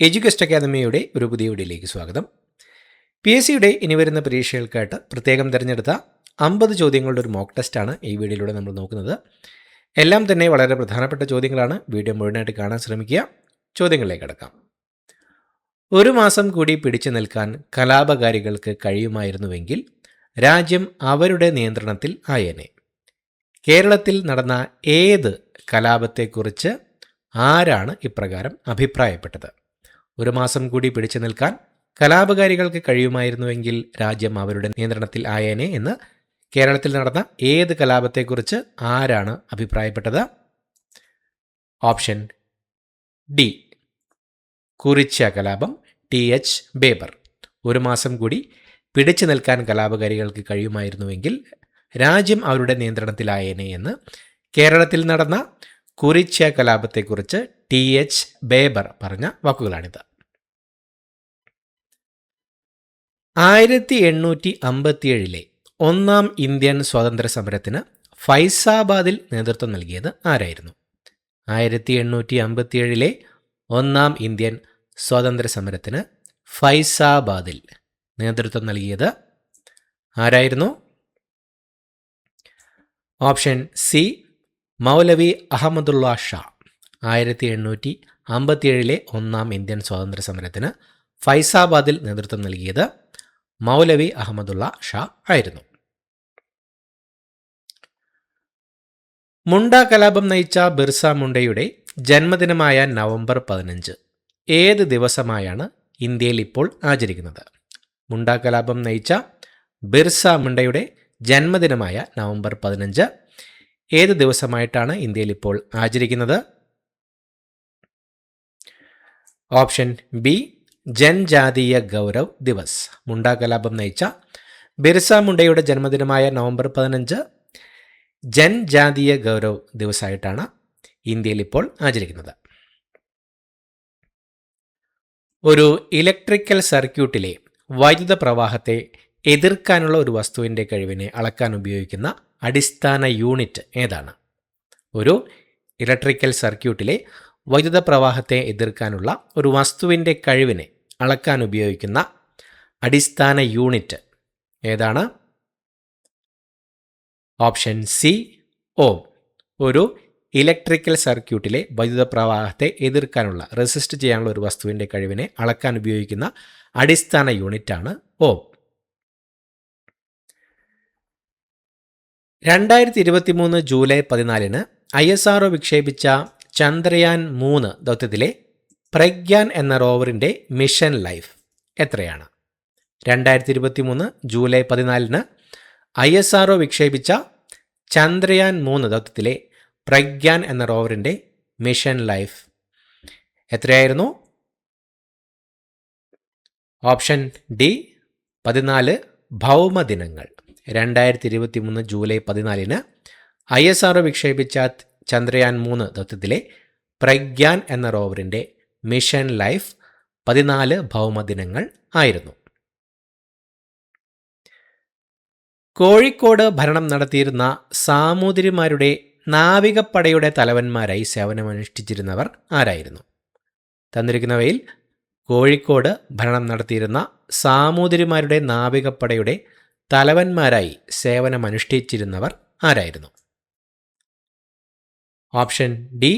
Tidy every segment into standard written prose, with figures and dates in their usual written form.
എഡ്യൂകസ്റ്റ് അക്കാദമിയുടെ ഒരു പുതിയ വീഡിയോയിലേക്ക് സ്വാഗതം. PSCയുടെ ഇനി വരുന്ന പരീക്ഷകൾക്കായിട്ട് പ്രത്യേകം തിരഞ്ഞെടുത്ത 50 ചോദ്യങ്ങളുടെ ഒരു മോക്ക് ടെസ്റ്റാണ് ഈ വീഡിയോയിലൂടെ നമ്മൾ നോക്കുന്നത്. എല്ലാം തന്നെ വളരെ പ്രധാനപ്പെട്ട ചോദ്യങ്ങളാണ്. വീഡിയോ മുഴുവനായിട്ട് കാണാൻ ശ്രമിക്കുക. ചോദ്യങ്ങളിലേക്ക് കടക്കാം. ഒരു മാസം കൂടി പിടിച്ചു നിൽക്കാൻ കലാപകാരികൾക്ക് കഴിയുമായിരുന്നുവെങ്കിൽ രാജ്യം അവരുടെ നിയന്ത്രണത്തിൽ ആയേനെ. കേരളത്തിൽ നടന്ന ഏത് കലാപത്തെക്കുറിച്ച് ആരാണ് ഇപ്രകാരം അഭിപ്രായപ്പെട്ടത്? ഒരു മാസം കൂടി പിടിച്ചു നിൽക്കാൻ കലാപകാരികൾക്ക് കഴിയുമായിരുന്നുവെങ്കിൽ രാജ്യം അവരുടെ നിയന്ത്രണത്തിൽ ആയേനെ എന്ന് കേരളത്തിൽ നടന്ന ഏത് കലാപത്തെക്കുറിച്ച് ആരാണ് അഭിപ്രായപ്പെട്ടത്? ഓപ്ഷൻ ഡി, കുറിച്യ കലാപം, TH ബേബർ. ഒരു മാസം കൂടി പിടിച്ചു നിൽക്കാൻ കലാപകാരികൾക്ക് കഴിയുമായിരുന്നുവെങ്കിൽ രാജ്യം അവരുടെ നിയന്ത്രണത്തിലായേനെ എന്ന് കേരളത്തിൽ നടന്ന കുറിച്യ കലാപത്തെക്കുറിച്ച് TH ബേബർ പറഞ്ഞ വാക്കുകളാണിത്. 1857 ഒന്നാം ഇന്ത്യൻ സ്വാതന്ത്ര്യ സമരത്തിന് ഫൈസാബാദിൽ നേതൃത്വം നൽകിയത് ആരായിരുന്നു? 1857 ഒന്നാം ഇന്ത്യൻ സ്വാതന്ത്ര്യ സമരത്തിന് ഫൈസാബാദിൽ നേതൃത്വം നൽകിയത് ആരായിരുന്നു? ഓപ്ഷൻ സി, മൗലവി അഹമ്മദുള്ള ഷാ. 1857 ഒന്നാം ഇന്ത്യൻ സ്വാതന്ത്ര്യ സമരത്തിന് ഫൈസാബാദിൽ നേതൃത്വം നൽകിയത് മൗലവി അഹമ്മദുള്ള ഷാ ആയിരുന്നു. മുണ്ട കലാപം നയിച്ച ബിർസ മുണ്ടയുടെ ജന്മദിനമായ നവംബർ 15 ഏത് ദിവസമായാണ് ഇന്ത്യയിൽ ഇപ്പോൾ ആചരിക്കുന്നത്? മുണ്ട കലാപം നയിച്ച ബിർസ മുണ്ടയുടെ ജന്മദിനമായ നവംബർ 15 ഏത് ദിവസമായിട്ടാണ് ഇന്ത്യയിൽ ഇപ്പോൾ ആചരിക്കുന്നത്? Option B, Janjatiya Gaurav Divas. മുണ്ട കലാപം നയിച്ച ബിർസ മുണ്ടയുടെ ജന്മദിനമായ നവംബർ 15 ജൻജാതീയ ഗൗരവ് ദിവസമായിട്ടാണ് ഇന്ത്യയിൽ ഇപ്പോൾ ആചരിക്കുന്നത്. ഒരു ഇലക്ട്രിക്കൽ സർക്യൂട്ടിലെ വൈദ്യുത പ്രവാഹത്തെ എതിർക്കാനുള്ള ഒരു വസ്തുവിൻ്റെ കഴിവിനെ അളക്കാൻ ഉപയോഗിക്കുന്ന അടിസ്ഥാന യൂണിറ്റ് ഏതാണ്? ഒരു ഇലക്ട്രിക്കൽ സർക്യൂട്ടിലെ വൈദ്യുത പ്രവാഹത്തെ എതിർക്കാനുള്ള ഒരു വസ്തുവിൻ്റെ കഴിവിനെ അളക്കാൻ ഉപയോഗിക്കുന്ന അടിസ്ഥാന യൂണിറ്റ് ഏതാണ്? ഓപ്ഷൻ സി, ഓം. ഒരു ഇലക്ട്രിക്കൽ സർക്യൂട്ടിലെ വൈദ്യുത പ്രവാഹത്തെ എതിർക്കാനുള്ള, റെസിസ്റ്റ് ചെയ്യാനുള്ള ഒരു വസ്തുവിൻ്റെ കഴിവിനെ അളക്കാൻ ഉപയോഗിക്കുന്ന അടിസ്ഥാന യൂണിറ്റാണ് ഓം. 2023 ജൂലൈ 14 ISRO വിക്ഷേപിച്ച ചന്ദ്രയാൻ 3 ദൗത്യത്തിലെ പ്രഗ്യാൻ എന്ന റോവറിൻ്റെ മിഷൻ ലൈഫ് എത്രയാണ്? 2023 ജൂലൈ 14 ISRO വിക്ഷേപിച്ച ചന്ദ്രയാൻ 3 ദൗത്യത്തിലെ പ്രഗ്യാൻ എന്ന റോവറിൻ്റെ മിഷൻ ലൈഫ് എത്രയായിരുന്നു? ഓപ്ഷൻ ഡി, 14 ഭൗമദിനങ്ങൾ. 2023 ജൂലൈ 14 ISRO വിക്ഷേപിച്ച ചന്ദ്രയാൻ 3 ദൗത്യത്തിലെ പ്രഗ്യാൻ എന്ന റോവറിൻ്റെ മിഷൻ ലൈഫ് 14 ഭൗമദിനങ്ങൾ ആയിരുന്നു. കോഴിക്കോട് ഭരണം നടത്തിയിരുന്ന സാമൂതിരിമാരുടെ നാവികപ്പടയുടെ തലവന്മാരായി സേവനമനുഷ്ഠിച്ചിരുന്നവർ ആരായിരുന്നു? തന്നിരിക്കുന്നവയിൽ കോഴിക്കോട് ഭരണം നടത്തിയിരുന്ന സാമൂതിരിമാരുടെ നാവികപ്പടയുടെ തലവന്മാരായി സേവനമനുഷ്ഠിച്ചിരുന്നവർ ആരായിരുന്നു? ഓപ്ഷൻ ഡി,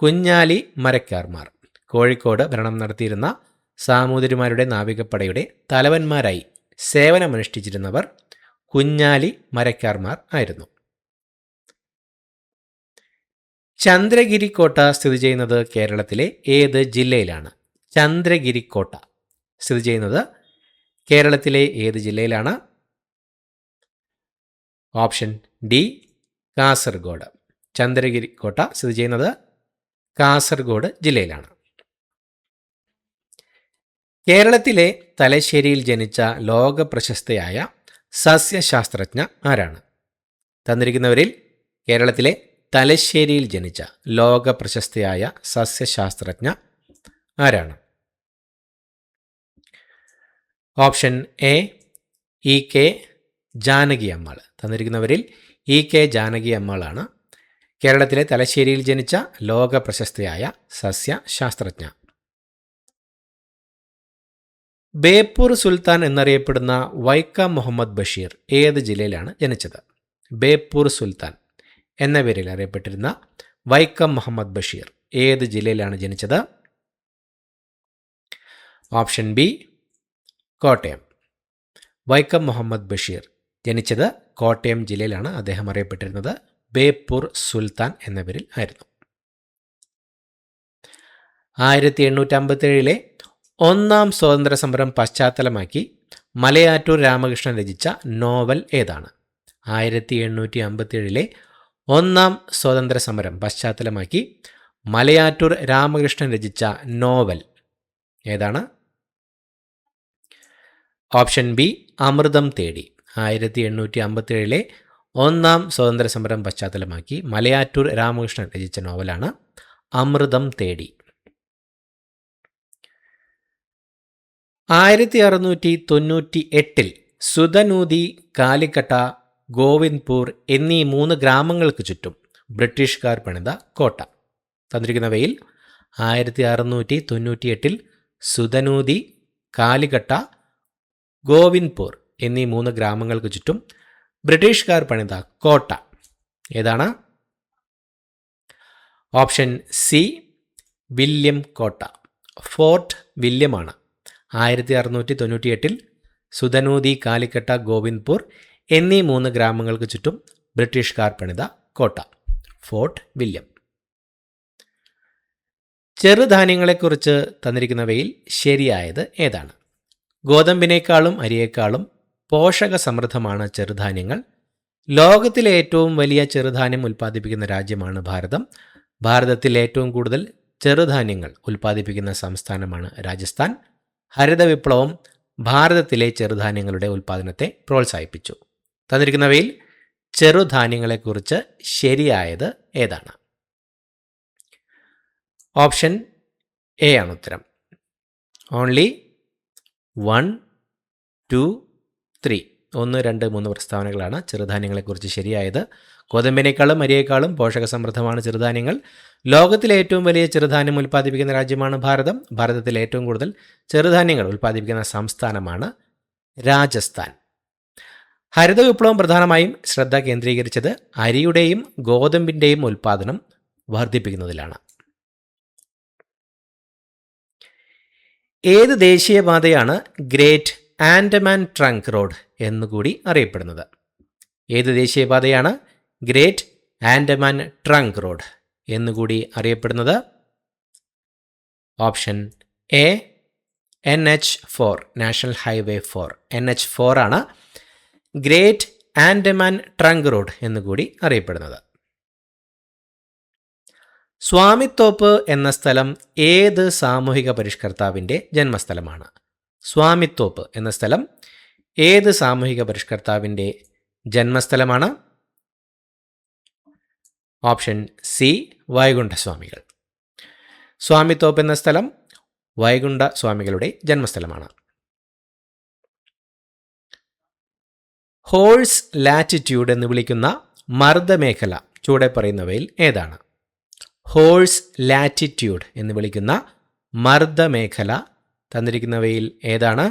കുഞ്ഞാലി മരക്കാർമാർ. കോഴിക്കോട് ഭരണം നടത്തിയിരുന്ന സാമൂതിരിമാരുടെ നാവികപ്പടയുടെ തലവന്മാരായി സേവനമനുഷ്ഠിച്ചിരുന്നവർ കുഞ്ഞാലി മരക്കാർമാർ ആയിരുന്നു. ചന്ദ്രഗിരി കോട്ട സ്ഥിതി ചെയ്യുന്നത് കേരളത്തിലെ ഏത് ജില്ലയിലാണ്? ചന്ദ്രഗിരി കോട്ട സ്ഥിതി ചെയ്യുന്നത് കേരളത്തിലെ ഏത് ജില്ലയിലാണ്? Option D, Kasaragod. ചന്ദ്രഗിരി കോട്ട സ്ഥിതി ചെയ്യുന്നത് കാസർഗോഡ് ജില്ലയിലാണ്. കേരളത്തിലെ തലശ്ശേരിയിൽ ജനിച്ച ലോക പ്രശസ്തയായ സസ്യശാസ്ത്രജ്ഞ ആരാണ്? തന്നിരിക്കുന്നവരിൽ കേരളത്തിലെ തലശ്ശേരിയിൽ ജനിച്ച ലോക പ്രശസ്തയായ സസ്യശാസ്ത്രജ്ഞ ആരാണ്? Option A, EK Janaki Ammal. തന്നിരിക്കുന്നവരിൽ EK ജാനകി അമ്മാളാണ് കേരളത്തിലെ തലശ്ശേരിയിൽ ജനിച്ച ലോക പ്രശസ്തയായ സസ്യശാസ്ത്രജ്ഞ. ബേപ്പൂർ സുൽത്താൻ എന്നറിയപ്പെടുന്ന വൈക്കം മുഹമ്മദ് ബഷീർ ഏത് ജില്ലയിലാണ് ജനിച്ചത്? ബേപ്പൂർ സുൽത്താൻ എന്ന പേരിൽ അറിയപ്പെട്ടിരുന്ന വൈക്കം മുഹമ്മദ് ബഷീർ ഏത് ജില്ലയിലാണ് ജനിച്ചത്? Option B Kottayam. വൈക്കം മുഹമ്മദ് ബഷീർ ജനിച്ചത് കോട്ടയം ജില്ലയിലാണ്. അദ്ദേഹം അറിയപ്പെട്ടിരുന്നത് ബേപ്പൂർ സുൽത്താൻ എന്ന പേരിൽ ആയിരുന്നു. 1857 ഒന്നാം സ്വാതന്ത്ര്യ സമരം പശ്ചാത്തലമാക്കി മലയാറ്റൂർ രാമകൃഷ്ണൻ രചിച്ച നോവൽ ഏതാണ്? 1857 ഒന്നാം സ്വാതന്ത്ര്യ സമരം പശ്ചാത്തലമാക്കി മലയാറ്റൂർ രാമകൃഷ്ണൻ രചിച്ച നോവൽ ഏതാണ്? ഓപ്ഷൻ ബി അമൃതം തേടി. 1857 ഒന്നാം സ്വാതന്ത്ര്യ സമരം പശ്ചാത്തലമാക്കി മലയാറ്റൂർ രാമകൃഷ്ണൻ രചിച്ച നോവലാണ് അമൃതം തേടി. 1698 സുതനൂതി, കാലിക്കട്ട, ഗോവിന്ദ്പൂർ എന്നീ 3 ഗ്രാമങ്ങൾക്ക് ചുറ്റും ബ്രിട്ടീഷുകാർ പണിത കോട്ട. തന്നിരിക്കുന്നവയിൽ 1698 സുതനൂതി, കാലിക്കട്ട, ഗോവിന്ദ്പൂർ എന്നീ 3 ഗ്രാമങ്ങൾക്ക് ചുറ്റും ബ്രിട്ടീഷുകാർ പണിത കോട്ട ഏതാണ്? ഓപ്ഷൻ സി വില്യം കോട്ട. ഫോർട്ട് വില്യമാണ് 1698 സുതനൂതി, കാലിക്കട്ട, ഗോവിന്ദ്പൂർ എന്നീ 3 ഗ്രാമങ്ങൾക്ക് ചുറ്റും ബ്രിട്ടീഷുകാർ പണിത കോട്ട ഫോർട്ട് വില്യം. ചെറുധാന്യങ്ങളെക്കുറിച്ച് തന്നിരിക്കുന്നവയിൽ ശരിയായത് ഏതാണ്? ഗോതമ്പിനേക്കാളും അരിയേക്കാളും പോഷക സമൃദ്ധമാണ് ചെറുധാന്യങ്ങൾ. ലോകത്തിലെ ഏറ്റവും വലിയ ചെറുധാന്യം ഉൽപ്പാദിപ്പിക്കുന്ന രാജ്യമാണ് ഭാരതം. ഭാരതത്തിൽ ഏറ്റവും കൂടുതൽ ചെറുധാന്യങ്ങൾ ഉൽപ്പാദിപ്പിക്കുന്ന സംസ്ഥാനമാണ് രാജസ്ഥാൻ. ഹരിത വിപ്ലവം ഭാരതത്തിലെ ചെറുധാന്യങ്ങളുടെ ഉൽപ്പാദനത്തെ പ്രോത്സാഹിപ്പിച്ചു. തന്നിരിക്കുന്നവയിൽ ചെറുധാന്യങ്ങളെക്കുറിച്ച് ശരിയായത് ഏതാണ്? ഓപ്ഷൻ എ ആണ് ഉത്തരം. ഓൺലി 1, 2, 3 1, 2, 3 പ്രസ്താവനകളാണ് ചെറുധാന്യങ്ങളെക്കുറിച്ച് ശരിയായത്. ഗോതമ്പിനേക്കാളും അരിയേക്കാളും പോഷക സമൃദ്ധമാണ് ചെറുധാന്യങ്ങൾ. ലോകത്തിലെ ഏറ്റവും വലിയ ചെറുധാന്യം ഉൽപ്പാദിപ്പിക്കുന്ന രാജ്യമാണ് ഭാരതം. ഭാരതത്തിൽ ഏറ്റവും കൂടുതൽ ചെറുധാന്യങ്ങൾ ഉൽപ്പാദിപ്പിക്കുന്ന സംസ്ഥാനമാണ് രാജസ്ഥാൻ. ഹരിത വിപ്ലവം പ്രധാനമായും ശ്രദ്ധ കേന്ദ്രീകരിച്ചത് അരിയുടെയും ഗോതമ്പിൻ്റെയും ഉൽപ്പാദനം വർദ്ധിപ്പിക്കുന്നതിലാണ്. ഏത് ദേശീയപാതയാണ് ഗ്രേറ്റ് ആൻഡമാൻ ട്രങ്ക് റോഡ് എന്നുകൂടി അറിയപ്പെടുന്നത്? ഏത് ദേശീയപാതയാണ് ഗ്രേറ്റ് ആൻഡമാൻ ട്രങ്ക് റോഡ് എന്നുകൂടി അറിയപ്പെടുന്നത്? Option A NH4 national highway 4 NH4 ആണ് ഗ്രേറ്റ് ആൻഡമാൻ ട്രങ്ക് റോഡ് എന്നുകൂടി അറിയപ്പെടുന്നത്. സ്വാമിത്തോപ്പ് എന്ന സ്ഥലം ഏത് സാമൂഹിക പരിഷ്കർത്താവിൻ്റെ ജന്മസ്ഥലമാണ്? സ്വാമിത്തോപ്പ് എന്ന സ്ഥലം ഏത് സാമൂഹിക പരിഷ്കർത്താവിൻ്റെ ജന്മസ്ഥലമാണ്? Option C വൈകുണ്ഠസ്വാമികൾ. സ്വാമിത്തോപ്പ് എന്ന സ്ഥലം വൈകുണ്ഠസ്വാമികളുടെ ജന്മസ്ഥലമാണ്. ഹോഴ്സ് ലാറ്റിറ്റ്യൂഡ് എന്ന് വിളിക്കുന്ന മർദ്ദമേഖല ചുവടെ പറയുന്നവയിൽ ഏതാണ്? ഹോഴ്സ് ലാറ്റിറ്റ്യൂഡ് എന്ന് വിളിക്കുന്ന മർദ്ദമേഖല തന്നിരിക്കുന്നവയിൽ ഏതാണ്?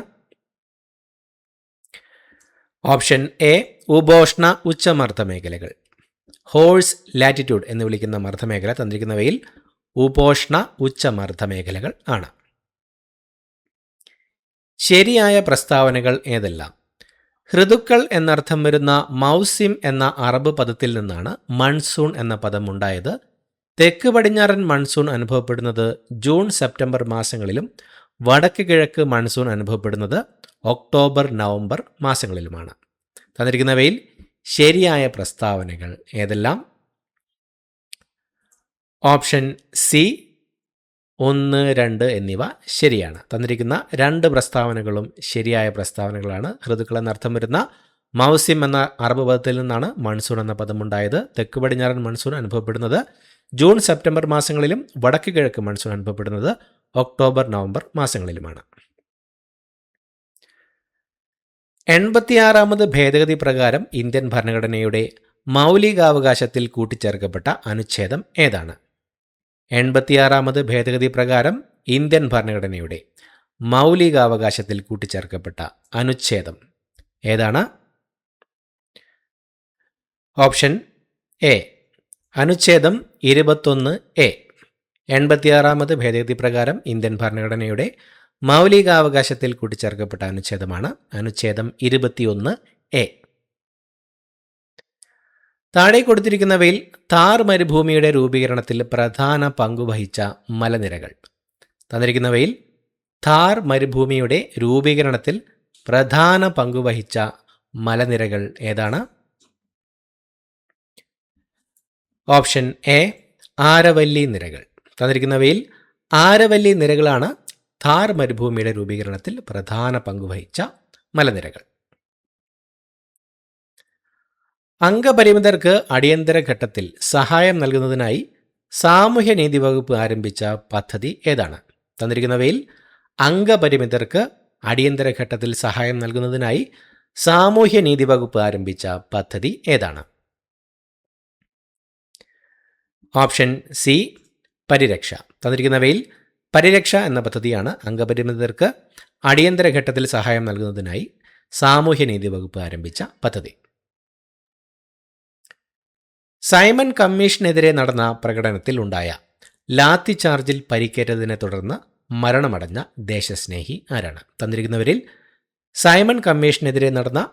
ഓപ്ഷൻ എ ഉപോഷ്ണ ഉച്ചമർദ്ദ മേഖലകൾ. ഹോഴ്സ് ലാറ്റിറ്റ്യൂഡ് എന്ന് വിളിക്കുന്ന മർദ്ദമേഖല തന്നിരിക്കുന്നവയിൽ ഉപോഷ്ണ ഉച്ചമർദ്ദ മേഖലകൾ ആണ്. ശരിയായ പ്രസ്താവനകൾ ഏതെല്ലാം? ഋതുക്കൾ എന്നർത്ഥം വരുന്ന മൗസിം എന്ന അറബ് പദത്തിൽ നിന്നാണ് മൺസൂൺ എന്ന പദം ഉണ്ടായത്. തെക്ക് പടിഞ്ഞാറൻ മൺസൂൺ അനുഭവപ്പെടുന്നത് ജൂൺ സെപ്റ്റംബർ മാസങ്ങളിലും വടക്ക് കിഴക്ക് മൺസൂൺ അനുഭവപ്പെടുന്നത് ഒക്ടോബർ നവംബർ മാസങ്ങളിലുമാണ്. തന്നിരിക്കുന്നവയിൽ ശരിയായ പ്രസ്താവനകൾ ഏതെല്ലാം? ഓപ്ഷൻ സി 1, 2 എന്നിവ ശരിയാണ്. തന്നിരിക്കുന്ന 2 പ്രസ്താവനകളും ശരിയായ പ്രസ്താവനകളാണ്. ഋതുക്കൾ എന്നർത്ഥം വരുന്ന മൗസിം എന്ന അറബ് പദത്തിൽ നിന്നാണ് മൺസൂൺ എന്ന പദമുണ്ടായത്. തെക്ക് പടിഞ്ഞാറൻ മൺസൂൺ അനുഭവപ്പെടുന്നത് ജൂൺ സെപ്റ്റംബർ മാസങ്ങളിലും വടക്ക് കിഴക്ക് മൺസൂൺ അനുഭവപ്പെടുന്നത് ഒക്ടോബർ നവംബർ മാസങ്ങളിലുമാണ്. 86ാമത് ഭേദഗതി പ്രകാരം ഇന്ത്യൻ ഭരണഘടനയുടെ മൗലികാവകാശത്തിൽ കൂട്ടിച്ചേർക്കപ്പെട്ട അനുച്ഛേദം ഏതാണ്? 86ാമത് ഭേദഗതി പ്രകാരം ഇന്ത്യൻ ഭരണഘടനയുടെ മൗലികാവകാശത്തിൽ കൂട്ടിച്ചേർക്കപ്പെട്ട അനുച്ഛേദം ഏതാണ്? ഓപ്ഷൻ എ അനുച്ഛേദം 21A. 86ാമത് ഭേദഗതി പ്രകാരം ഇന്ത്യൻ ഭരണഘടനയുടെ മൗലികാവകാശത്തിൽ കൂട്ടിച്ചേർക്കപ്പെട്ട അനുച്ഛേദമാണ് അനുച്ഛേദം 21A. താഴെ കൊടുത്തിരിക്കുന്നവയിൽ താർ മരുഭൂമിയുടെ രൂപീകരണത്തിൽ പ്രധാന പങ്കുവഹിച്ച മലനിരകൾ. തന്നിരിക്കുന്നവയിൽ താർ മരുഭൂമിയുടെ രൂപീകരണത്തിൽ പ്രധാന പങ്കുവഹിച്ച മലനിരകൾ ഏതാണ്? ഓപ്ഷൻ എ ആരവല്ലി നിരകൾ. തന്നിരിക്കുന്നവയിൽ ആരവല്ലി നിരകളാണ് താർ മരുഭൂമിയുടെ രൂപീകരണത്തിൽ പ്രധാന പങ്കുവഹിച്ച മലനിരകൾ. അംഗപരിമിതർക്ക് അടിയന്തര ഘട്ടത്തിൽ സഹായം നൽകുന്നതിനായി സാമൂഹ്യനീതി വകുപ്പ് ആരംഭിച്ച പദ്ധതി ഏതാണ്? തന്നിരിക്കുന്നവയിൽ അംഗപരിമിതർക്ക് അടിയന്തര ഘട്ടത്തിൽ സഹായം നൽകുന്നതിനായി സാമൂഹ്യനീതി വകുപ്പ് ആരംഭിച്ച പദ്ധതി ഏതാണ്? ഓപ്ഷൻ സി പരിരക്ഷ. തന്നിരിക്കുന്നവയിൽ പരിരക്ഷ എന്ന പദ്ധതിയാണ് അംഗപരിമിതർക്ക് അടിയന്തര ഘട്ടത്തിൽ സഹായം നൽകുന്നതിനായി സാമൂഹ്യനീതി വകുപ്പ് ആരംഭിച്ച പദ്ധതി. സൈമൺ കമ്മീഷനെതിരെ നടന്ന പ്രകടനത്തിൽ ഉണ്ടായ ലാത്തി ചാർജിൽ പരിക്കേറ്റതിനെ തുടർന്ന് മരണമടഞ്ഞ ദേശസ്നേഹി ആരാണ്? തന്നിരിക്കുന്നവരിൽ സൈമൺ കമ്മീഷനെതിരെ നടന്ന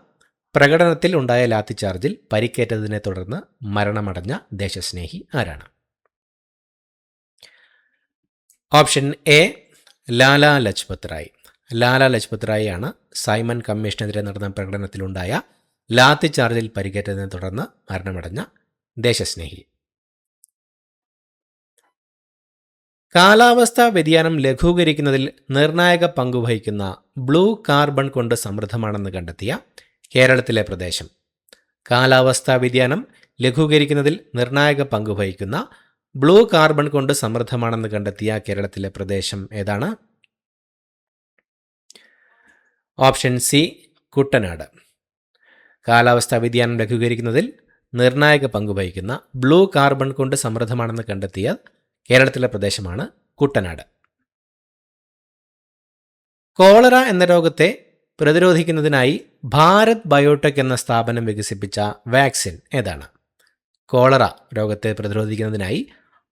പ്രകടനത്തിൽ ഉണ്ടായ ലാത്തി ചാർജിൽ പരിക്കേറ്റതിനെ തുടർന്ന് മരണമടഞ്ഞ ദേശസ്നേഹി ആരാണ്? Option A Lala Lajpat Rai. ലാലാ ലജ്പത് റായ് ആണ് സൈമൺ കമ്മീഷനെതിരെ നടന്ന പ്രകടനത്തിലുണ്ടായ ലാത്തി ചാർജിൽ പരിക്കേറ്റതിനെ തുടർന്ന് മരണമടഞ്ഞ ദേശസ്നേഹി. കാലാവസ്ഥാ വ്യതിയാനം ലഘൂകരിക്കുന്നതിൽ നിർണായക പങ്കുവഹിക്കുന്ന ബ്ലൂ കാർബൺ കൊണ്ട് സമൃദ്ധമാണെന്ന് കണ്ടെത്തിയ കേരളത്തിലെ പ്രദേശം. കാലാവസ്ഥാ വ്യതിയാനം ലഘൂകരിക്കുന്നതിൽ നിർണായക പങ്കുവഹിക്കുന്ന ബ്ലൂ കാർബൺ കൊണ്ട് സമൃദ്ധമാണെന്ന് കണ്ടെത്തിയ കേരളത്തിലെ പ്രദേശം ഏതാണ്? Option C Kuttanad. കാലാവസ്ഥാ വ്യതിയാനം ലഘൂകരിക്കുന്നതിൽ നിർണായക പങ്കുവഹിക്കുന്ന ബ്ലൂ കാർബൺ കൊണ്ട് സമൃദ്ധമാണെന്ന് കണ്ടെത്തിയ കേരളത്തിലെ പ്രദേശമാണ് കുട്ടനാട്. കോളറ എന്ന രോഗത്തെ പ്രതിരോധിക്കുന്നതിനായി ഭാരത് ബയോടെക് എന്ന സ്ഥാപനം വികസിപ്പിച്ച വാക്സിൻ ഏതാണ്? കോളറ രോഗത്തെ പ്രതിരോധിക്കുന്നതിനായി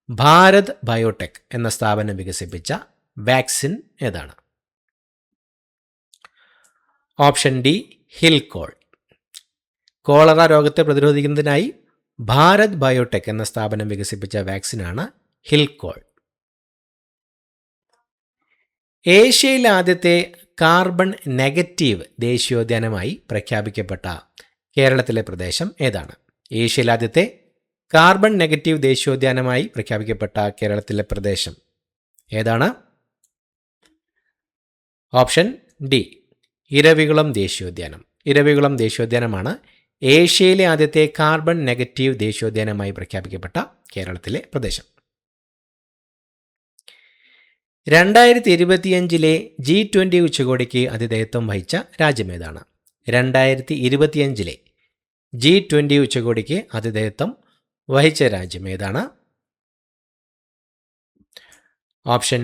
ഭാരത് ബയോടെക് എന്ന സ്ഥാപനം വികസിപ്പിച്ച വാക്സിൻ ഏതാണ്? Option D Hillchol. കോളറ രോഗത്തെ പ്രതിരോധിക്കുന്നതിനായി ഭാരത് ബയോടെക് എന്ന സ്ഥാപനം വികസിപ്പിച്ച വാക്സിനാണ് ഹിൽകോൾ. ഏഷ്യയിലെ ആദ്യത്തെ കാർബൺ നെഗറ്റീവ് ദേശീയോദ്യാനമായി പ്രഖ്യാപിക്കപ്പെട്ട കേരളത്തിലെ പ്രദേശം ഏതാണ്? ഏഷ്യയിലെ ആദ്യത്തെ കാർബൺ നെഗറ്റീവ് ദേശീയോദ്യാനമായി പ്രഖ്യാപിക്കപ്പെട്ട കേരളത്തിലെ പ്രദേശം ഏതാണ്? ഓപ്ഷൻ ഡി ഇരവികുളം ദേശീയോദ്യാനം. ഇരവികുളം ദേശീയോദ്യാനമാണ് ഏഷ്യയിലെ ആദ്യത്തെ കാർബൺ നെഗറ്റീവ് ദേശീയോദ്യാനമായി പ്രഖ്യാപിക്കപ്പെട്ട കേരളത്തിലെ പ്രദേശം. 2025 G20 ഉച്ചകോടിക്ക് ആതിഥേയത്വം വഹിച്ച രാജ്യമേതാണ്? 2025 G20 ഉച്ചകോടിക്ക് ആതിഥേയത്വം വഹിച്ച രാജ്യമേതാണ്? ഓപ്ഷൻ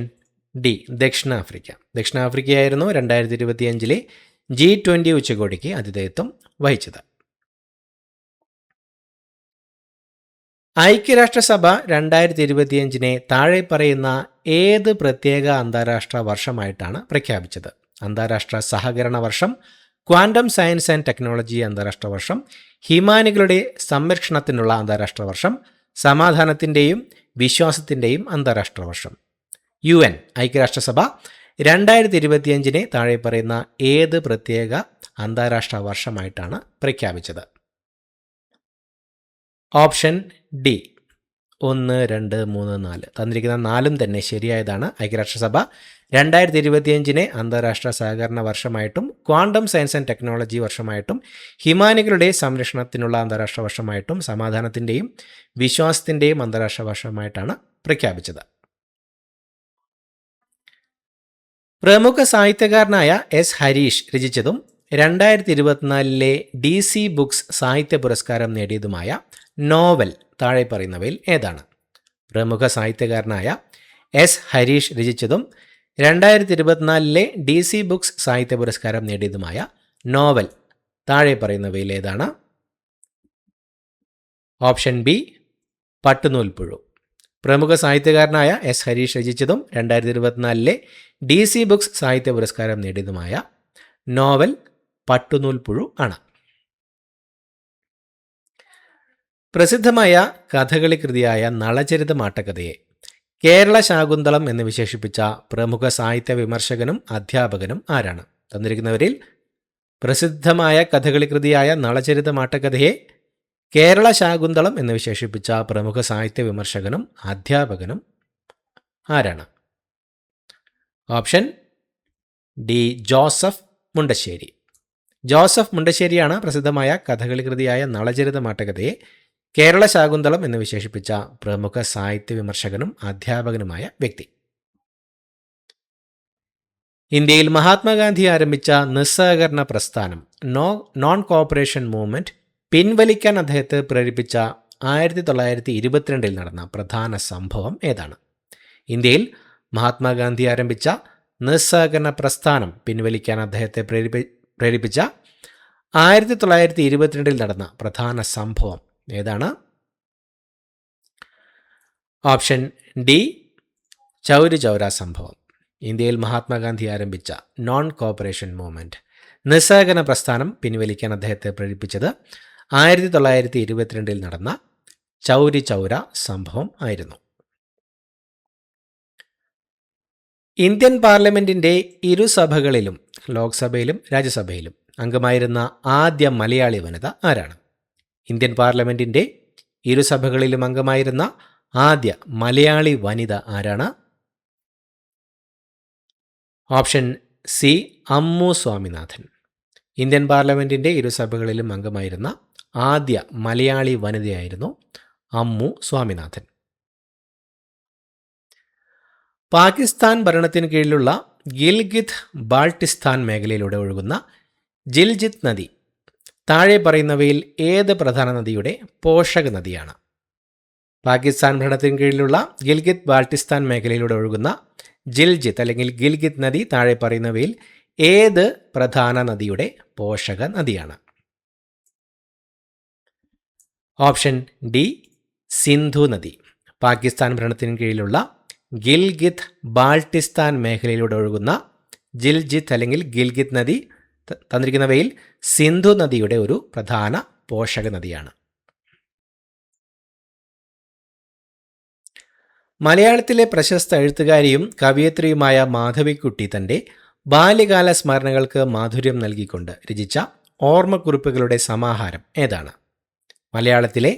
ഡി ദക്ഷിണാഫ്രിക്ക. ദക്ഷിണാഫ്രിക്കയായിരുന്നു 2025 G20 ഉച്ചകോടിക്ക് ആതിഥേയത്വം വഹിച്ചത്. ഐക്യരാഷ്ട്രസഭ 2025 താഴെ പറയുന്ന ഏത് പ്രത്യേക അന്താരാഷ്ട്ര വർഷമായിട്ടാണ് പ്രഖ്യാപിച്ചത്? അന്താരാഷ്ട്ര സഹകരണ വർഷം, ക്വാണ്ടം സയൻസ് ആൻഡ് ടെക്നോളജി അന്താരാഷ്ട്ര വർഷം, ഹിമാനികളുടെ സംരക്ഷണത്തിനുള്ള അന്താരാഷ്ട്ര വർഷം, സമാധാനത്തിൻ്റെയും വിശ്വാസത്തിൻ്റെയും അന്താരാഷ്ട്ര വർഷം. UN ഐക്യരാഷ്ട്രസഭ 2025 താഴെ പറയുന്ന ഏത് പ്രത്യേക അന്താരാഷ്ട്ര വർഷമായിട്ടാണ് പ്രഖ്യാപിച്ചത്? Option D 1, 2, 3, 4. തന്നിരിക്കുന്ന 4 തന്നെ ശരിയായതാണ്. ഐക്യരാഷ്ട്രസഭ 2025 അന്താരാഷ്ട്ര സഹകരണ വർഷമായിട്ടും ക്വാണ്ടം സയൻസ് ആൻഡ് ടെക്നോളജി വർഷമായിട്ടും ഹിമാനികളുടെ സംരക്ഷണത്തിനുള്ള അന്താരാഷ്ട്ര വർഷമായിട്ടും സമാധാനത്തിൻ്റെയും വിശ്വാസത്തിൻ്റെയും അന്താരാഷ്ട്ര വർഷമായിട്ടാണ് പ്രഖ്യാപിച്ചത്. പ്രമുഖ സാഹിത്യകാരനായ S. ഹരീഷ് രചിച്ചതും 2024 DC ബുക്സ് സാഹിത്യ പുരസ്കാരം നേടിയതുമായ നോവൽ താഴെ പറയുന്നവയിൽ ഏതാണ്? പ്രമുഖ സാഹിത്യകാരനായ S. ഹരീഷ് രചിച്ചതും 2024 DC ബുക്സ് സാഹിത്യ പുരസ്കാരം നേടിയതുമായ നോവൽ താഴെ പറയുന്നവയിൽ ഏതാണ്? Option B Pattunoolpuzhu. പ്രമുഖ സാഹിത്യകാരനായ എസ് ഹരീഷ് രചിച്ചതും 2024 DC ബുക്സ് സാഹിത്യ പുരസ്കാരം നേടിയതുമായ നോവൽ പട്ടുനൂൽപ്പുഴു ആണ്. പ്രസിദ്ധമായ കഥകളി കൃതിയായ നളചരിതം ആട്ടക്കഥയെ കേരള ശാകുന്തളം എന്ന് വിശേഷിപ്പിച്ച പ്രമുഖ സാഹിത്യ വിമർശകനും അധ്യാപകനും ആരാണ്? തന്നിരിക്കുന്നവരിൽ പ്രസിദ്ധമായ കഥകളി കൃതിയായ നളചരിതം ആട്ടക്കഥയെ കേരള ശാകുന്തളം എന്ന് വിശേഷിപ്പിച്ച പ്രമുഖ സാഹിത്യ വിമർശകനും അധ്യാപകനും ആരാണ്? Option D Joseph Mundassery. Joseph മുണ്ടശ്ശേരിയാണ് പ്രസിദ്ധമായ കഥകളി കൃതിയായ നളചരിതം ആട്ടക്കഥയെ കേരള ശാകുന്തളം എന്ന് വിശേഷിപ്പിച്ച പ്രമുഖ സാഹിത്യ വിമർശകനും അധ്യാപകനുമായ വ്യക്തി. ഇന്ത്യയിൽ മഹാത്മാഗാന്ധി ആരംഭിച്ച നിസ്സഹകരണ പ്രസ്ഥാനം നോൺ കോഓപ്പറേഷൻ മൂവ്മെന്റ് പിൻവലിക്കാൻ അദ്ദേഹത്തെ പ്രേരിപ്പിച്ച 1922 നടന്ന പ്രധാന സംഭവം ഏതാണ്? ഇന്ത്യയിൽ മഹാത്മാഗാന്ധി ആരംഭിച്ച നിസ്സഹകരണ പ്രസ്ഥാനം പിൻവലിക്കാൻ അദ്ദേഹത്തെ പ്രേരിപ്പിച്ച 1922 നടന്ന പ്രധാന സംഭവം ഏതാണ്? ഓപ്ഷൻ ഡി ചൗരി ചൗര സംഭവം. ഇന്ത്യയിൽ മഹാത്മാഗാന്ധി ആരംഭിച്ച നോൺ കോഓപ്പറേഷൻ മൂവ്മെന്റ് നിസ്സഹകരണ പ്രസ്ഥാനം പിൻവലിക്കാൻ അദ്ദേഹത്തെ പ്രേരിപ്പിച്ചത് 1922 നടന്ന ചൗരി ചൗര സംഭവം ആയിരുന്നു. ഇന്ത്യൻ പാർലമെന്റിന്റെ ഇരുസഭകളിലും ലോക്സഭയിലും രാജ്യസഭയിലും അംഗമായിരുന്ന ആദ്യ മലയാളി വനിത ആരാണ്? ഇന്ത്യൻ പാർലമെന്റിന്റെ ഇരുസഭകളിലും അംഗമായിരുന്ന ആദ്യ മലയാളി വനിത ആരാണ്? Option C Ammu Swaminathan. Indian പാർലമെന്റിന്റെ ഇരുസഭകളിലും അംഗമായിരുന്ന ആദ്യ മലയാളി വനിതയായിരുന്നു അമ്മു സ്വാമിനാഥൻ. പാകിസ്ഥാൻ ഭരണത്തിന് കീഴിലുള്ള ഗിൽഗിത് ബാൾട്ടിസ്ഥാൻ മേഖലയിലൂടെ ഒഴുകുന്ന ജിൽജിത് നദി താഴെ പറയുന്നവയിൽ ഏത് പ്രധാന നദിയുടെ പോഷക നദിയാണ്? പാകിസ്ഥാൻ ഭരണത്തിന് കീഴിലുള്ള ഗിൽഗിത് ബാൾട്ടിസ്ഥാൻ മേഖലയിലൂടെ ഒഴുകുന്ന ജിൽജിത്ത് അല്ലെങ്കിൽ ഗിൽഗിത് നദി താഴെ പറയുന്നവയിൽ ഏത് പ്രധാന നദിയുടെ പോഷക നദിയാണ്? ഓപ്ഷൻ ഡി സിന്ധു നദി. പാകിസ്ഥാൻ ഭരണത്തിന് കീഴിലുള്ള ഗിൽഗിത് ബാൾട്ടിസ്ഥാൻ മേഖലയിലൂടെ ഒഴുകുന്ന ജിൽജിത്ത് അല്ലെങ്കിൽ ഗിൽഗിത് നദി തന്നിരിക്കുന്നവയിൽ സിന്ധു നദിയുടെ ഒരു പ്രധാന പോഷക നദിയാണ്. മലയാളത്തിലെ പ്രശസ്ത എഴുത്തുകാരിയും കവയിത്രിയുമായ മാധവിക്കുട്ടി തൻ്റെ ബാല്യകാല സ്മരണകൾക്ക് മാധുര്യം നൽകിക്കൊണ്ട് രചിച്ച ഓർമ്മക്കുറിപ്പുകളുടെ സമാഹാരം ഏതാണ്? മലയാളത്തിലെ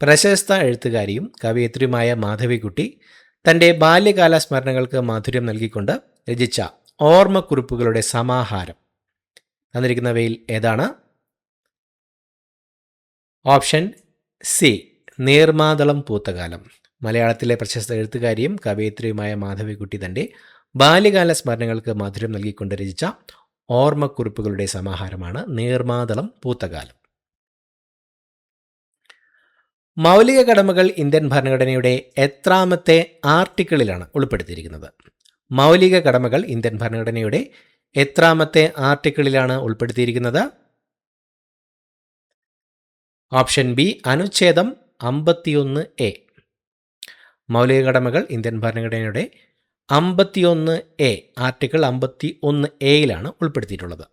പ്രശസ്ത എഴുത്തുകാരിയും കവയിത്രിയുമായ മാധവിക്കുട്ടി തൻ്റെ ബാല്യകാല സ്മരണകൾക്ക് മാധുര്യം നൽകിക്കൊണ്ട് രചിച്ച ഓർമ്മക്കുറിപ്പുകളുടെ സമാഹാരം തന്നിരിക്കുന്നവയിൽ ഏതാണ്? ഓപ്ഷൻ സി നീർമാതളം പൂത്തകാലം. മലയാളത്തിലെ പ്രശസ്ത എഴുത്തുകാരിയും കവയിത്രിയുമായ മാധവിക്കുട്ടി തൻ്റെ ബാല്യകാല സ്മരണകൾക്ക് മാധുര്യം നൽകിക്കൊണ്ട് രചിച്ച ഓർമ്മക്കുറിപ്പുകളുടെ സമാഹാരമാണ് നീർമാതളം പൂത്തകാലം. മൗലിക കടമകൾ ഇന്ത്യൻ ഭരണഘടനയുടെ എത്രാമത്തെ ആർട്ടിക്കിളിലാണ് ഉൾപ്പെടുത്തിയിരിക്കുന്നത്? മൗലിക കടമകൾ ഇന്ത്യൻ ഭരണഘടനയുടെ എത്രാമത്തെ ആർട്ടിക്കിളിലാണ് ഉൾപ്പെടുത്തിയിരിക്കുന്നത്? ഓപ്ഷൻ ബി അനുച്ഛേദം 51A. മൗലിക കടമകൾ ഇന്ത്യൻ ഭരണഘടനയുടെ 51A ആർട്ടിക്കിൾ 51A ഉൾപ്പെടുത്തിയിട്ടുള്ളത്.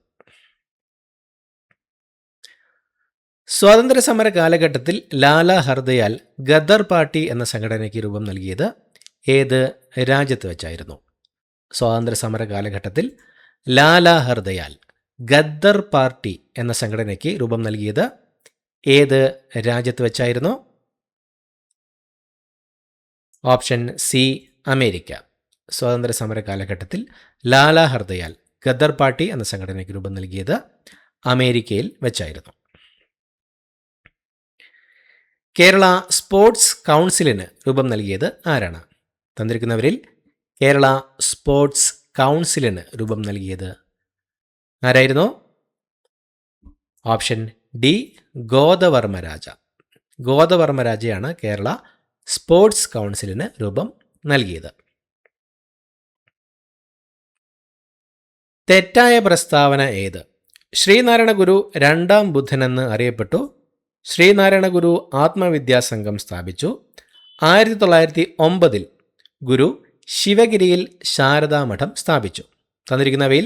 സ്വാതന്ത്ര്യ സമര കാലഘട്ടത്തിൽ ലാലാ ഹർദയാൽ ഗദർ പാർട്ടി എന്ന സംഘടനയ്ക്ക് രൂപം നൽകിയത് ഏത് രാജ്യത്ത് വെച്ചായിരുന്നു? സ്വാതന്ത്ര്യ സമര കാലഘട്ടത്തിൽ ലാലാ ഹർദയാൽ ഗദ്ദർ പാർട്ടി എന്ന സംഘടനയ്ക്ക് രൂപം നൽകിയത് ഏത് രാജ്യത്ത് വെച്ചായിരുന്നു? Option C America. സ്വാതന്ത്ര്യ സമര കാലഘട്ടത്തിൽ ലാലാ ഹർദയാൽ ഗദ്ദർ പാർട്ടി എന്ന സംഘടനയ്ക്ക് രൂപം നൽകിയത് അമേരിക്കയിൽ വെച്ചായിരുന്നു. കേരള സ്പോർട്സ് കൗൺസിലിന് രൂപം നൽകിയത് ആരാണ്? തന്നിരിക്കുന്നവരിൽ കേരള സ്പോർട്സ് കൗൺസിലിന് രൂപം നൽകിയത് ആരായിരുന്നു? ഓപ്ഷൻ ഡി ഗോദവർമ്മ രാജ. ഗോദവർമ്മ രാജയാണ് കേരള സ്പോർട്സ് കൗൺസിലിന് രൂപം നൽകിയത്. തെറ്റായ പ്രസ്താവന ഏത്? ശ്രീനാരായണ ഗുരു രണ്ടാം ബുദ്ധനെന്ന് അറിയപ്പെട്ടു. ശ്രീനാരായണ ഗുരു ആത്മവിദ്യാസംഘം സ്ഥാപിച്ചു. 1909 ഗുരു ശിവഗിരിയിൽ ശാരദാമഠം സ്ഥാപിച്ചു. തന്നിരിക്കുന്നവയിൽ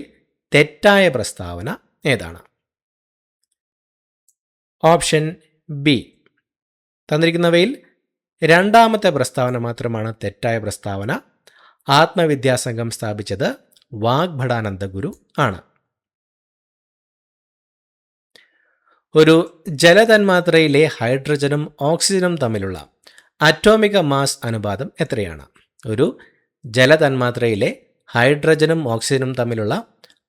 തെറ്റായ പ്രസ്താവന ഏതാണ്? Option B. തന്നിരിക്കുന്നവയിൽ രണ്ടാമത്തെ പ്രസ്താവന മാത്രമാണ് തെറ്റായ പ്രസ്താവന. ആത്മവിദ്യാസംഘം സ്ഥാപിച്ചത് വാഗ്ഭടാനന്ദ ഗുരു ആണ്. ഒരു ജലതന്മാത്രയിലെ ഹൈഡ്രജനും ഓക്സിജനും തമ്മിലുള്ള അറ്റോമിക മാസ് അനുപാതം എത്രയാണ്? ഒരു ജലതന്മാത്രയിലെ ഹൈഡ്രജനും ഓക്സിജനും തമ്മിലുള്ള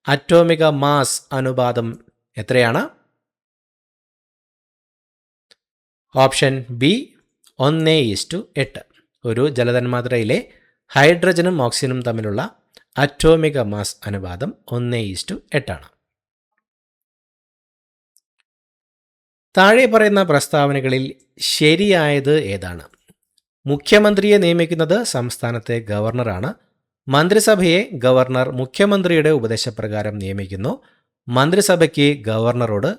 അറ്റോമിക മാസ് അനുപാതം എത്രയാണ്? Option B 1:8. ഒരു ജലതന്മാത്രയിലെ ഹൈഡ്രജനും ഓക്സിജനും തമ്മിലുള്ള അറ്റോമിക മാസ് അനുപാതം 1:8 ആണ്. താഴെ പറയുന്ന പ്രസ്താവനകളിൽ ശരിയായത് ഏതാണ്? മുഖ്യമന്ത്രിയെ നിയമിക്കുന്നത് സംസ്ഥാനത്തെ ഗവർണറാണ്. മന്ത്രിസഭയെ ഗവർണർ മുഖ്യമന്ത്രിയുടെ ഉപദേശപ്രകാരം നിയമിക്കുന്നു. മന്ത്രിസഭയ്ക്ക് ഗവർണറോട്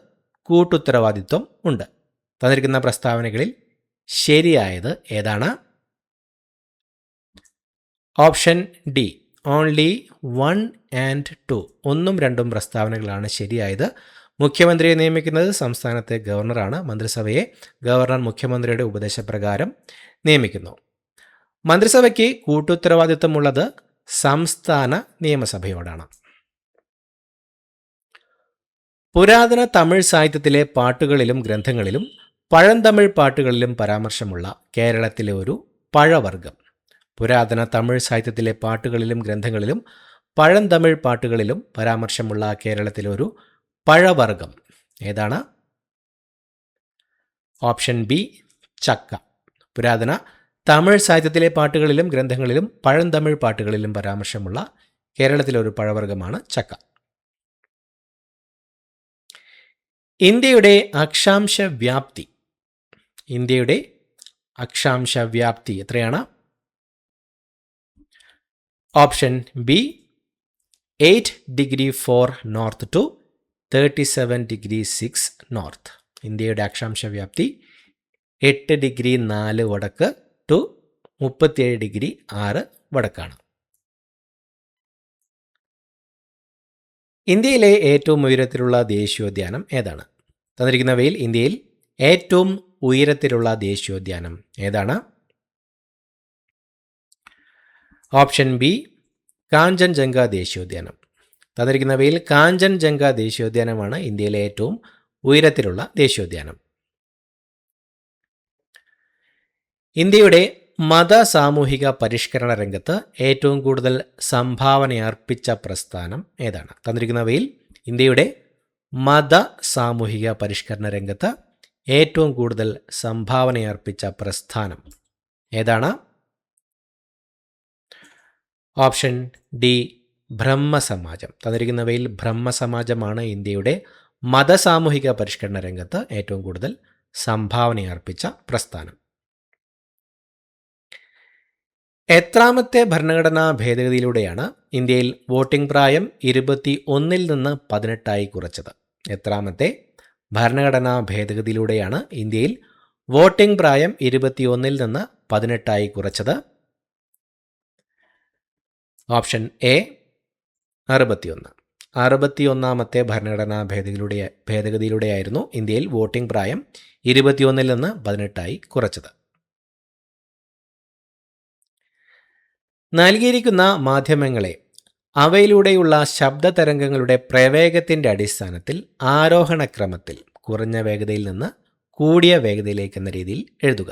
കൂട്ടുത്തരവാദിത്വം ഉണ്ട്. തന്നിരിക്കുന്ന പ്രസ്താവനകളിൽ ശരിയായത് ഏതാണ്? Option D only 1 and 2. 1ഉം 2ഉം പ്രസ്താവനകളാണ് ശരിയായത്. മുഖ്യമന്ത്രിയെ നിയമിക്കുന്നത് സംസ്ഥാനത്തെ ഗവർണറാണ്. മന്ത്രിസഭയെ ഗവർണർ മുഖ്യമന്ത്രിയുടെ ഉപദേശപ്രകാരം നിയമിക്കുന്നു. മന്ത്രിസഭയ്ക്ക് കൂട്ടുത്തരവാദിത്വമുള്ളത് സംസ്ഥാന നിയമസഭയോടാണ്. പുരാതന തമിഴ് സാഹിത്യത്തിലെ പാട്ടുകളിലും ഗ്രന്ഥങ്ങളിലും പഴന്തമിഴ് പാട്ടുകളിലും പരാമർശമുള്ള കേരളത്തിലെ ഒരു പഴവർഗം. പുരാതന തമിഴ് സാഹിത്യത്തിലെ പാട്ടുകളിലും ഗ്രന്ഥങ്ങളിലും പഴന്തമിഴ് പാട്ടുകളിലും പരാമർശമുള്ള കേരളത്തിലെ ഒരു പഴവർഗം ഏതാണ്? ഓപ്ഷൻ ബി ചക്ക. പുരാതന തമിഴ് സാഹിത്യത്തിലെ പാട്ടുകളിലും ഗ്രന്ഥങ്ങളിലും പഴന്തമിഴ് പാട്ടുകളിലും പരാമർശമുള്ള കേരളത്തിലെ ഒരു പഴവർഗമാണ് ചക്ക. ഇന്ത്യയുടെ അക്ഷാംശ വ്യാപ്തി. ഇന്ത്യയുടെ അക്ഷാംശ വ്യാപ്തി എത്രയാണ്? Option B 8°4 north to 37°6 north. ഇന്ത്യയുടെ അക്ഷാംശ വ്യാപ്തി 8°4 വടക്ക് ടു 37°6 വടക്കാണ്. ഇന്ത്യയിലെ ഏറ്റവും ഉയരത്തിലുള്ള ദേശീയോദ്യാനം ഏതാണ്? തന്നിരിക്കുന്നവയിൽ ഇന്ത്യയിൽ ഏറ്റവും ഉയരത്തിലുള്ള ദേശീയോദ്യാനം ഏതാണ്? ഓപ്ഷൻ ബി കാഞ്ചൻജംഗ ദേശീയോദ്യാനം. തന്നിരിക്കുന്നവയിൽ കാഞ്ചൻജംഗ ദേശീയോദ്യാനമാണ് ഇന്ത്യയിലെ ഏറ്റവും ഉയരത്തിലുള്ള ദേശീയോദ്യാനം. ഇന്ത്യയുടെ മത സാമൂഹിക പരിഷ്കരണ രംഗത്ത് ഏറ്റവും കൂടുതൽ സംഭാവനയർപ്പിച്ച പ്രസ്ഥാനം ഏതാണ്? തന്നിരിക്കുന്നവയിൽ ഇന്ത്യയുടെ മത സാമൂഹിക പരിഷ്കരണ രംഗത്ത് ഏറ്റവും കൂടുതൽ സംഭാവനയർപ്പിച്ച പ്രസ്ഥാനം ഏതാണ്? ഓപ്ഷൻ ഡി ബ്രഹ്മസമാജം. തന്നിരിക്കുന്നവയിൽ ബ്രഹ്മസമാജമാണ് ഇന്ത്യയുടെ മതസാമൂഹിക പരിഷ്കരണ രംഗത്ത് ഏറ്റവും കൂടുതൽ സംഭാവനയർപ്പിച്ച പ്രസ്ഥാനം. എത്രാമത്തെ ഭരണഘടനാ ഭേദഗതിയിലൂടെയാണ് ഇന്ത്യയിൽ വോട്ടിംഗ് പ്രായം 21 നിന്ന് 18 കുറച്ചത്? എത്രാമത്തെ ഭരണഘടനാ ഭേദഗതിയിലൂടെയാണ് ഇന്ത്യയിൽ വോട്ടിംഗ് പ്രായം 21 നിന്ന് 18 കുറച്ചത്? Option A 61. 61ാമത്തെ ഭരണഘടനാ ഭേദഗതിയിലൂടെയായിരുന്നു ഇന്ത്യയിൽ വോട്ടിംഗ് പ്രായം 21 നിന്ന് 18 കുറച്ചത്. നൽകിയിരിക്കുന്ന മാധ്യമങ്ങളെ അവയിലൂടെയുള്ള ശബ്ദ തരംഗങ്ങളുടെ പ്രവേഗത്തിൻ്റെ അടിസ്ഥാനത്തിൽ ആരോഹണക്രമത്തിൽ കുറഞ്ഞ വേഗതയിൽ നിന്ന് കൂടിയ വേഗതയിലേക്ക് എന്ന രീതിയിൽ എഴുതുക.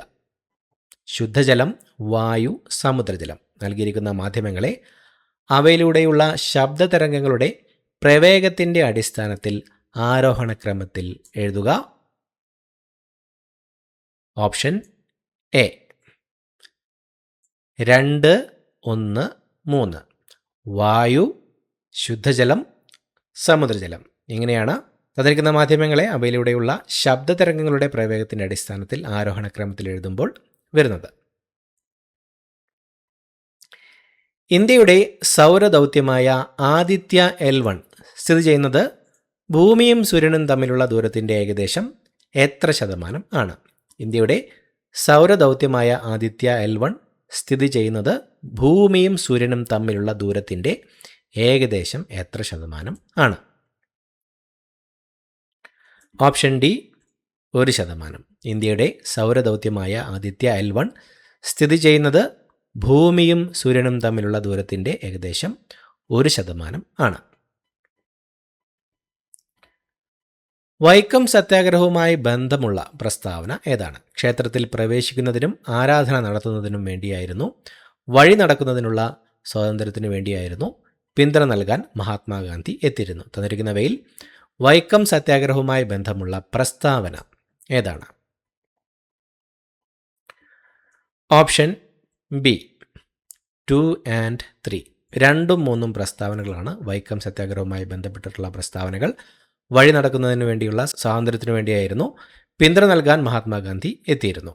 ശുദ്ധജലം, വായു, സമുദ്രജലം. നൽകിയിരിക്കുന്ന മാധ്യമങ്ങളെ അവയിലൂടെയുള്ള ശബ്ദ തരംഗങ്ങളുടെ പ്രവേഗത്തിൻ്റെ അടിസ്ഥാനത്തിൽ ആരോഹണക്രമത്തിൽ എഴുതുക. Option A 2, 1, 3. വായു, ശുദ്ധജലം, സമുദ്രജലം. ഇങ്ങനെയാണ് തന്നിരിക്കുന്ന മാധ്യമങ്ങളെ അവയിലൂടെയുള്ള ശബ്ദ തരംഗങ്ങളുടെ പ്രവേഗത്തിൻ്റെ അടിസ്ഥാനത്തിൽ ആരോഹണക്രമത്തിൽ എഴുതുമ്പോൾ വരുന്നത്. ഇന്ത്യയുടെ സൗരദൗത്യമായ ആദിത്യ L1 സ്ഥിതി ചെയ്യുന്നത് ഭൂമിയും സൂര്യനും തമ്മിലുള്ള ദൂരത്തിൻ്റെ ഏകദേശം എത്ര ശതമാനം ആണ്? ഇന്ത്യയുടെ സൗരദൗത്യമായ ആദിത്യ L1 സ്ഥിതി ചെയ്യുന്നത് ഭൂമിയും സൂര്യനും തമ്മിലുള്ള ദൂരത്തിൻ്റെ ഏകദേശം എത്ര ശതമാനം ആണ്? Option D 1%. ഇന്ത്യയുടെ സൗരദൗത്യമായ ആദിത്യ L1 സ്ഥിതി ചെയ്യുന്നത് ഭൂമിയും സൂര്യനും തമ്മിലുള്ള ദൂരത്തിൻ്റെ ഏകദേശം 1% ആണ്. വൈക്കം സത്യാഗ്രഹവുമായി ബന്ധമുള്ള പ്രസ്താവന ഏതാണ്? ക്ഷേത്രത്തിൽ പ്രവേശിക്കുന്നതിനും ആരാധന നടത്തുന്നതിനും വേണ്ടിയായിരുന്നു, വഴി നടക്കുന്നതിനുള്ള സ്വാതന്ത്ര്യത്തിനു വേണ്ടിയായിരുന്നു, പിന്തുണ നൽകാൻ മഹാത്മാഗാന്ധി എത്തിയിരുന്നു. തന്നിരിക്കുന്നവയിൽ വൈക്കം സത്യാഗ്രഹവുമായി ബന്ധമുള്ള പ്രസ്താവന ഏതാണ്? Option B 2 and 3. 2ഉം 3ഉം പ്രസ്താവനകളാണ് വൈക്കം സത്യാഗ്രഹവുമായി ബന്ധപ്പെട്ടിട്ടുള്ള പ്രസ്താവനകൾ. വഴി നടക്കുന്നതിന് വേണ്ടിയുള്ള സ്വാതന്ത്ര്യത്തിനു വേണ്ടിയായിരുന്നു, പിന്തുണ നൽകാൻ മഹാത്മാഗാന്ധി എത്തിയിരുന്നു.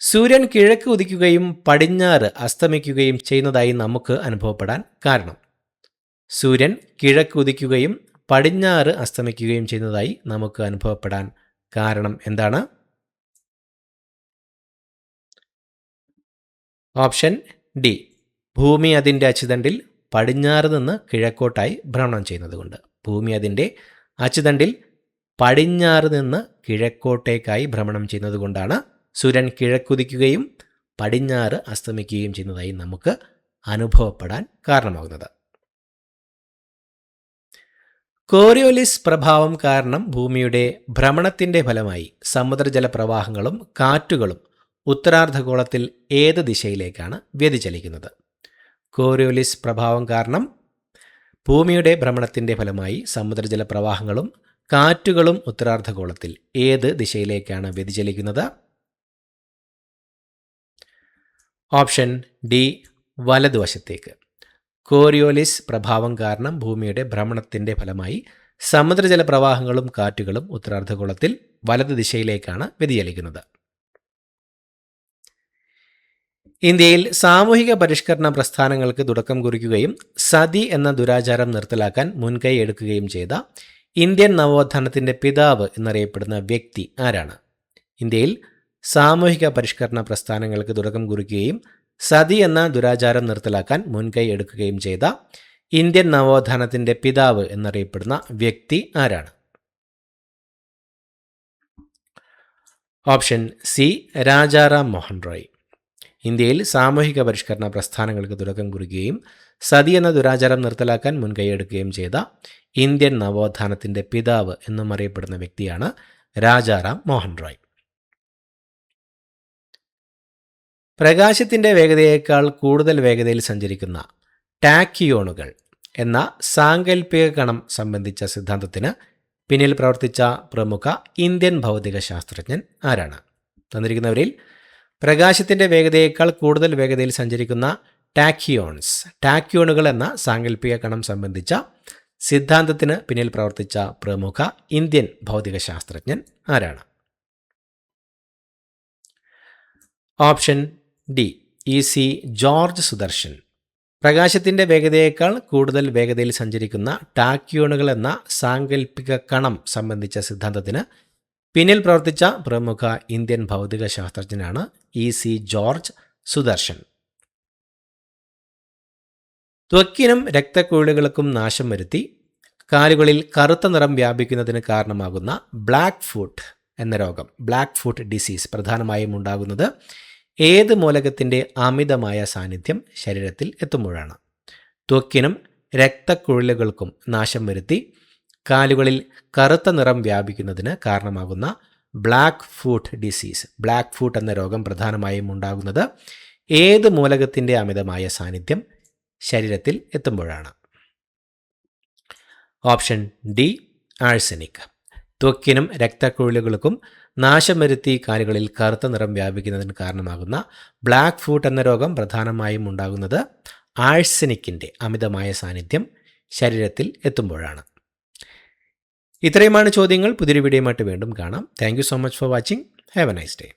സൂര്യൻ കിഴക്ക് ഉദിക്കുകയും പടിഞ്ഞാറ് അസ്തമിക്കുകയും ചെയ്യുന്നതായി നമുക്ക് അനുഭവപ്പെടാൻ കാരണം? സൂര്യൻ കിഴക്ക് ഉദിക്കുകയും പടിഞ്ഞാറ് അസ്തമിക്കുകയും ചെയ്യുന്നതായി നമുക്ക് അനുഭവപ്പെടാൻ കാരണം എന്താണ്? ഓപ്ഷൻ ഡി ഭൂമി അതിൻ്റെ അച്ചുതണ്ടിൽ പടിഞ്ഞാറ് നിന്ന് കിഴക്കോട്ടായി ഭ്രമണം ചെയ്യുന്നതുകൊണ്ട്. ഭൂമി അതിൻ്റെ അച്ചുതണ്ടിൽ പടിഞ്ഞാറ് നിന്ന് കിഴക്കോട്ടേക്കായി ഭ്രമണം ചെയ്യുന്നതുകൊണ്ടാണ് സൂര്യൻ കിഴക്കുദിക്കുകയും പടിഞ്ഞാറ് അസ്തമിക്കുകയും ചെയ്യുന്നതായി നമുക്ക് അനുഭവപ്പെടാൻ കാരണമാകുന്നത്. കോറിയോലിസ് പ്രഭാവം കാരണം ഭൂമിയുടെ ഭ്രമണത്തിൻ്റെ ഫലമായി സമുദ്രജല പ്രവാഹങ്ങളും കാറ്റുകളും ഉത്തരാർദ്ധഗോളത്തിൽ ഏത് ദിശയിലേക്കാണ് വ്യതിചലിക്കുന്നത്? കോറിയോലിസ് പ്രഭാവം കാരണം ഭൂമിയുടെ ഭ്രമണത്തിൻ്റെ ഫലമായി സമുദ്രജല പ്രവാഹങ്ങളും കാറ്റുകളും ഉത്തരാർദ്ധഗോളത്തിൽ ഏത് ദിശയിലേക്കാണ് വ്യതിചലിക്കുന്നത്? ഓപ്ഷൻ ഡി വലതുവശത്തേക്ക്. കോറിയോലിസ് പ്രഭാവം കാരണം ഭൂമിയുടെ ഭ്രമണത്തിൻ്റെ ഫലമായി സമുദ്രജല പ്രവാഹങ്ങളും കാറ്റുകളും ഉത്തരാർദ്ധഗോളത്തിൽ വലത് ദിശയിലേക്കാണ് വ്യതിചലിക്കുന്നത്. ഇന്ത്യയിൽ സാമൂഹിക പരിഷ്കരണ പ്രസ്ഥാനങ്ങൾക്ക് തുടക്കം കുറിക്കുകയും സതി എന്ന ദുരാചാരം നിർത്തലാക്കാൻ മുൻകൈ എടുക്കുകയും ചെയ്ത ഇന്ത്യൻ നവോത്ഥാനത്തിൻ്റെ പിതാവ് എന്നറിയപ്പെടുന്ന വ്യക്തി ആരാണ്? ഇന്ത്യയിൽ സാമൂഹിക പരിഷ്കരണ പ്രസ്ഥാനങ്ങൾക്ക് തുടക്കം കുറിക്കുകയും സതി എന്ന ദുരാചാരം നിർത്തലാക്കാൻ മുൻകൈ എടുക്കുകയും ചെയ്ത ഇന്ത്യൻ നവോത്ഥാനത്തിൻ്റെ പിതാവ് എന്നറിയപ്പെടുന്ന വ്യക്തി ആരാണ്? Option C Rajaram Mohan Roy. ഇന്ത്യയിൽ സാമൂഹിക പരിഷ്കരണ പ്രസ്ഥാനങ്ങൾക്ക് തുടക്കം കുറിക്കുകയും സതി എന്ന ദുരാചാരം നിർത്തലാക്കാൻ മുൻകൈയെടുക്കുകയും ചെയ്ത ഇന്ത്യൻ നവോത്ഥാനത്തിൻ്റെ പിതാവ് എന്നും അറിയപ്പെടുന്ന വ്യക്തിയാണ് രാജാറാം മോഹൻ റോയ്. പ്രകാശത്തിൻ്റെ വേഗതയേക്കാൾ കൂടുതൽ വേഗതയിൽ സഞ്ചരിക്കുന്ന ടാക്കിയോണുകൾ എന്ന സാങ്കല്പിക കണം സംബന്ധിച്ച സിദ്ധാന്തത്തിന് പിന്നിൽ പ്രവർത്തിച്ച പ്രമുഖ ഇന്ത്യൻ ഭൗതിക ശാസ്ത്രജ്ഞൻ ആരാണ്? തന്നിരിക്കുന്നവരിൽ പ്രകാശത്തിൻ്റെ വേഗതയേക്കാൾ കൂടുതൽ വേഗതയിൽ സഞ്ചരിക്കുന്ന ടാക്കിയോണുകൾ എന്ന സാങ്കല്പിക കണം സംബന്ധിച്ച സിദ്ധാന്തത്തിന് പിന്നിൽ പ്രവർത്തിച്ച പ്രമുഖ ഇന്ത്യൻ ഭൗതിക ശാസ്ത്രജ്ഞൻ ആരാണ്? Option D EC George Sudarshan. പ്രകാശത്തിൻ്റെ വേഗതയേക്കാൾ കൂടുതൽ വേഗതയിൽ സഞ്ചരിക്കുന്ന ടാക്കിയോണുകൾ എന്ന സാങ്കല്പിക കണം സംബന്ധിച്ച സിദ്ധാന്തത്തിന് പിന്നിൽ പ്രവർത്തിച്ച പ്രമുഖ ഇന്ത്യൻ ഭൗതിക ശാസ്ത്രജ്ഞനാണ് EC ജോർജ് സുദർശൻ. ത്വക്കിനും രക്തക്കുഴലുകൾക്കും നാശം വരുത്തി കാലുകളിൽ കറുത്ത നിറം വ്യാപിക്കുന്നതിന് കാരണമാകുന്ന ബ്ലാക്ക് ഫുട്ട് എന്ന രോഗം, ബ്ലാക്ക് ഫുട്ട് ഡിസീസ്, പ്രധാനമായും ഉണ്ടാകുന്നത് ഏത് മൂലകത്തിൻ്റെ അമിതമായ സാന്നിധ്യം ശരീരത്തിൽ എത്തുമ്പോഴാണ്? ത്വക്കിനും രക്തക്കുഴലുകൾക്കും നാശം വരുത്തി കാലുകളിൽ കറുത്ത നിറം വ്യാപിക്കുന്നതിന് കാരണമാകുന്ന black foot disease, black foot എന്ന രോഗം പ്രധാനമായും ഉണ്ടാകുന്നത് ഏത് മൂലകത്തിൻ്റെ അമിതമായ സാന്നിധ്യം ശരീരത്തിൽ എത്തുമ്പോഴാണ്? Option D arsenic. ത്വക്കിനും രക്തക്കുഴലുകൾക്കും നാശം വരുത്തി കാലുകളിൽ കറുത്ത നിറം വ്യാപിക്കുന്നതിന് കാരണമാകുന്ന ബ്ലാക്ക് ഫുട്ട് എന്ന രോഗം പ്രധാനമായും ഉണ്ടാകുന്നത് ആഴ്സനിക്കിൻ്റെ അമിതമായ സാന്നിധ്യം ശരീരത്തിൽ എത്തുമ്പോഴാണ്. ഇത്രയുമാണ് ചോദ്യങ്ങൾ. പുതിയൊരു വീഡിയോയുമായിട്ട് വീണ്ടും കാണാം. Thank you so much for watching. Have A nice day.